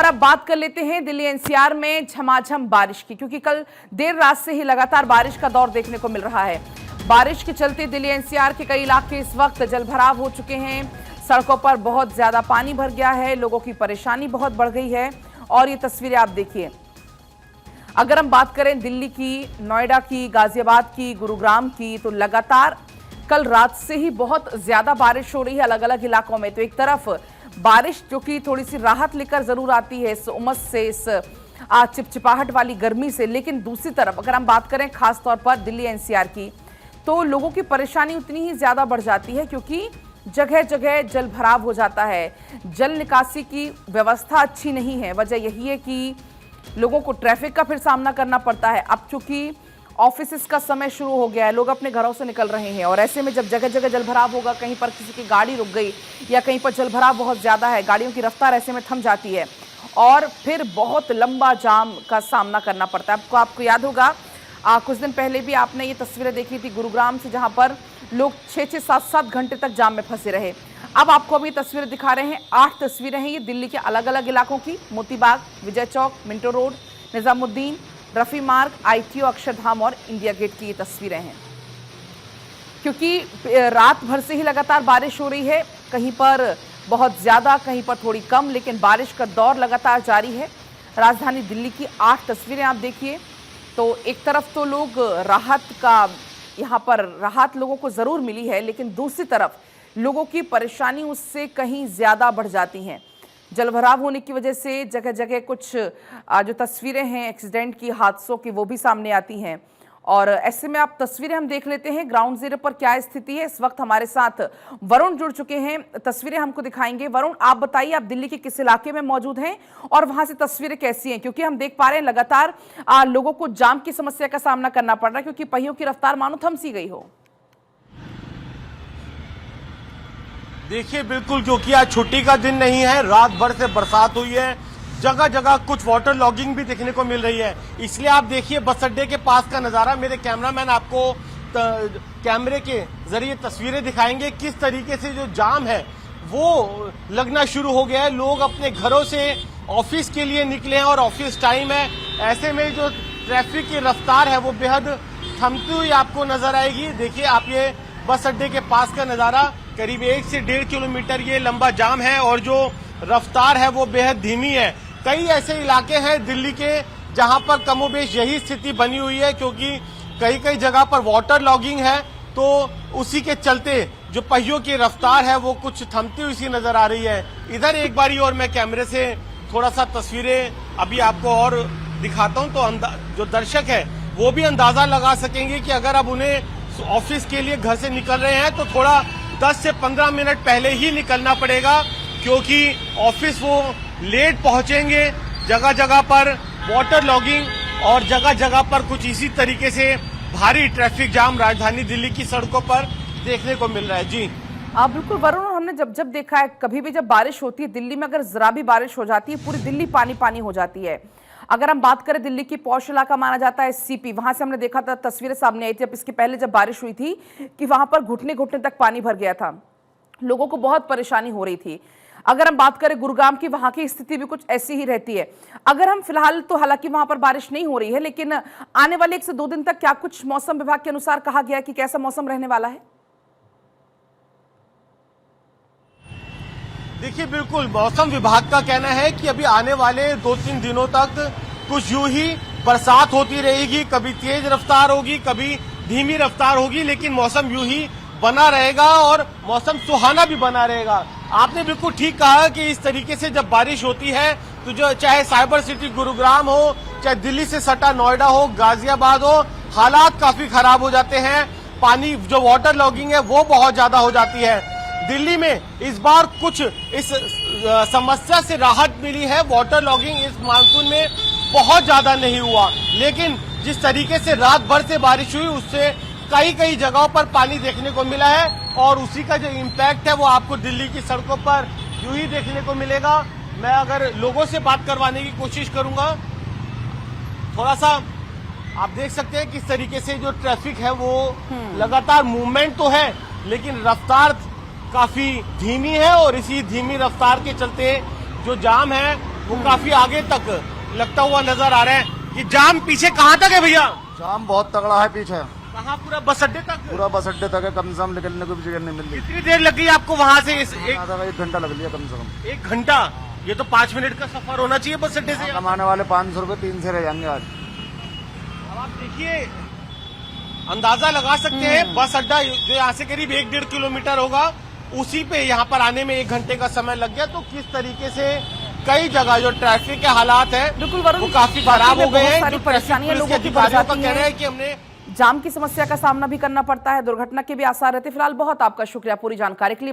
अब बात कर लेते हैं दिल्ली एनसीआर में झमाझम बारिश की, क्योंकि कल देर रात से ही लगातार बारिश का दौर देखने को मिल रहा है। बारिश के चलते दिल्ली एनसीआर के कई इलाके इस वक्त जलभराव हो चुके हैं। सड़कों पर बहुत ज्यादा पानी भर गया है, लोगों की परेशानी बहुत बढ़ गई है। और ये तस्वीरें आप देखिए, अगर हम बात करें दिल्ली की, नोएडा की, गाजियाबाद की, गुरुग्राम की, तो लगातार कल रात से ही बहुत ज्यादा बारिश हो रही है अलग अलग इलाकों में। तो एक तरफ बारिश जो कि थोड़ी सी राहत लेकर जरूर आती है इस उमस से, इस चिपचिपाहट वाली गर्मी से, लेकिन दूसरी तरफ अगर हम बात करें खास तौर पर दिल्ली एनसीआर की, तो लोगों की परेशानी उतनी ही ज्यादा बढ़ जाती है, क्योंकि जगह जगह जल भराव हो जाता है। जल निकासी की व्यवस्था अच्छी नहीं है। वजह यही है कि लोगों को ट्रैफिक का फिर सामना करना पड़ता है। अब चूंकि ऑफिस का समय शुरू हो गया है, लोग अपने घरों से निकल रहे हैं, और ऐसे में जब जगह जगह जलभराव होगा, कहीं पर किसी की गाड़ी रुक गई या कहीं पर जलभराव बहुत ज़्यादा है, गाड़ियों की रफ्तार ऐसे में थम जाती है और फिर बहुत लंबा जाम का सामना करना पड़ता है। आपको याद होगा कुछ दिन पहले भी आपने ये तस्वीरें देखी थी गुरुग्राम से, जहाँ पर लोग 6-6, 7-7 घंटे तक जाम में फंसे रहे। अब आपको अभी तस्वीरें दिखा रहे हैं, 8 तस्वीरें हैं ये दिल्ली के अलग अलग इलाकों की। मोतीबाग, विजय चौक, मिंटो रोड, निजामुद्दीन, रफी मार्ग, आईटीओ, अक्षरधाम और इंडिया गेट की ये तस्वीरें हैं। क्योंकि रात भर से ही लगातार बारिश हो रही है, कहीं पर बहुत ज्यादा, कहीं पर थोड़ी कम, लेकिन बारिश का दौर लगातार जारी है। राजधानी दिल्ली की 8 तस्वीरें आप देखिए। तो एक तरफ तो लोग यहाँ पर राहत लोगों को जरूर मिली है, लेकिन दूसरी तरफ लोगों की परेशानी उससे कहीं ज्यादा बढ़ जाती हैं। जलभराव होने की वजह से जगह जगह कुछ जो तस्वीरें हैं एक्सीडेंट की, हादसों की, वो भी सामने आती हैं। और ऐसे में आप तस्वीरें हम देख लेते हैं ग्राउंड जीरो पर क्या स्थिति है। इस वक्त हमारे साथ वरुण जुड़ चुके हैं, तस्वीरें हमको दिखाएंगे। वरुण, आप बताइए, आप दिल्ली के किस इलाके में मौजूद हैं और वहां से तस्वीरें कैसी हैं? क्योंकि हम देख पा रहे हैं लगातार लोगों को जाम की समस्या का सामना करना पड़ रहा है, क्योंकि पहियों की रफ्तार मानो थम सी गई हो। देखिए, बिल्कुल, क्योंकि आज छुट्टी का दिन नहीं है, रात भर से बरसात हुई है, जगह जगह कुछ वाटर लॉगिंग भी देखने को मिल रही है। इसलिए आप देखिए बस अड्डे के पास का नजारा, मेरे कैमरामैन आपको कैमरे के जरिए तस्वीरें दिखाएंगे किस तरीके से जो जाम है वो लगना शुरू हो गया है। लोग अपने घरों से ऑफिस के लिए निकले हैं और ऑफिस टाइम है, ऐसे में जो ट्रैफिक की रफ्तार है वो बेहद थमती हुई आपको नजर आएगी। देखिए आप, ये बस अड्डे के पास का नजारा, करीब 1 से 1.5 किलोमीटर ये लंबा जाम है और जो रफ्तार है वो बेहद धीमी है। कई ऐसे इलाके हैं दिल्ली के जहां पर कमोबेश यही स्थिति बनी हुई है, क्योंकि कई कई जगह पर वाटर लॉगिंग है, तो उसी के चलते जो पहियों की रफ्तार है वो कुछ थमती हुई सी नजर आ रही है। इधर एक बारी और मैं कैमरे से थोड़ा सा तस्वीरें अभी आपको और दिखाता हूं, तो जो दर्शक है वो भी अंदाजा लगा सकेंगे कि अगर अब उन्हें ऑफिस के लिए घर से निकल रहे हैं तो थोड़ा 10 से 15 मिनट पहले ही निकलना पड़ेगा, क्योंकि ऑफिस वो लेट पहुंचेंगे। जगह जगह पर वाटर लॉगिंग और जगह जगह पर कुछ इसी तरीके से भारी ट्रैफिक जाम राजधानी दिल्ली की सड़कों पर देखने को मिल रहा है। जी बिल्कुल वरुण, हमने जब देखा है, कभी भी जब बारिश होती है दिल्ली में, अगर जरा भी बारिश हो जाती है पूरी दिल्ली पानी पानी हो जाती है। अगर हम बात करें दिल्ली की पौष इलाका माना जाता है सीपी, वहां से हमने देखा था, तस्वीरें सामने आई थी, अब इसके पहले जब बारिश हुई थी, कि वहां पर घुटने घुटने तक पानी भर गया था, लोगों को बहुत परेशानी हो रही थी। अगर हम बात करें गुरुग्राम की, वहां की स्थिति भी कुछ ऐसी ही रहती है। अगर हम फिलहाल तो, हालांकि वहां पर बारिश नहीं हो रही है, लेकिन आने वाले 1 से 2 दिन तक क्या कुछ मौसम विभाग के अनुसार कहा गया है कि कैसा मौसम रहने वाला है? देखिए, बिल्कुल, मौसम विभाग का कहना है कि अभी आने वाले 2-3 दिनों तक कुछ यूं ही बरसात होती रहेगी, कभी तेज रफ्तार होगी, कभी धीमी रफ्तार होगी, लेकिन मौसम यूं ही बना रहेगा और मौसम सुहाना भी बना रहेगा। आपने बिल्कुल ठीक कहा कि इस तरीके से जब बारिश होती है तो जो चाहे साइबर सिटी गुरुग्राम हो, चाहे दिल्ली से सटा नोएडा हो, गाजियाबाद हो, हालात काफी खराब हो जाते हैं। पानी जो वाटर लॉगिंग है वो बहुत ज्यादा हो जाती है। दिल्ली में इस बार कुछ इस समस्या से राहत मिली है। वाटर लॉगिंग इस मानसून में बहुत ज्यादा नहीं हुआ, लेकिन जिस तरीके से रात भर से बारिश हुई उससे कई जगहों पर पानी देखने को मिला है और उसी का जो इम्पैक्ट है वो आपको दिल्ली की सड़कों पर यूं ही देखने को मिलेगा। मैं अगर लोगों से बात करवाने की कोशिश करूंगा, थोड़ा सा आप देख सकते हैं किस तरीके से जो ट्रैफिक है वो लगातार मूवमेंट तो है, लेकिन रफ्तार काफी धीमी है और इसी धीमी रफ्तार के चलते जो जाम है वो काफी आगे तक लगता हुआ नजर आ रहा है। कि जाम पीछे कहाँ तक है भैया? जाम बहुत तगड़ा है पीछे, कहाँ? पूरा बस अड्डे तक? पूरा बस अड्डे तक है, कम से कम निकलने को भी जगह नहीं मिल रही। कितनी देर लग गई आपको वहाँ से? आधा 1 घंटा लग लिया कम से कम। 1 घंटा? ये तो 5 मिनट का सफर होना चाहिए बस अड्डे से। कमाने वाले 500 रुपए 3 से रह जाएंगे आज। अब आप देखिए, अंदाजा लगा सकते हैं बस अड्डा जो यहाँ से करीब 1-1.5 किलोमीटर होगा, उसी पे यहाँ पर आने में 1 घंटे का समय लग गया। तो किस तरीके से कई जगह जो ट्रैफिक के हालात है बिल्कुल वरुण, वो काफी खराब हो गए हैं। सारी जो परेशानियां पुलिस के लोगों की बढ़ अधिकारियों का जाती कहना है हैं। कि हमने जाम की समस्या का सामना भी करना पड़ता है, दुर्घटना के भी आसार रहते हैं। फिलहाल बहुत आपका शुक्रिया पूरी जानकारी के लिए।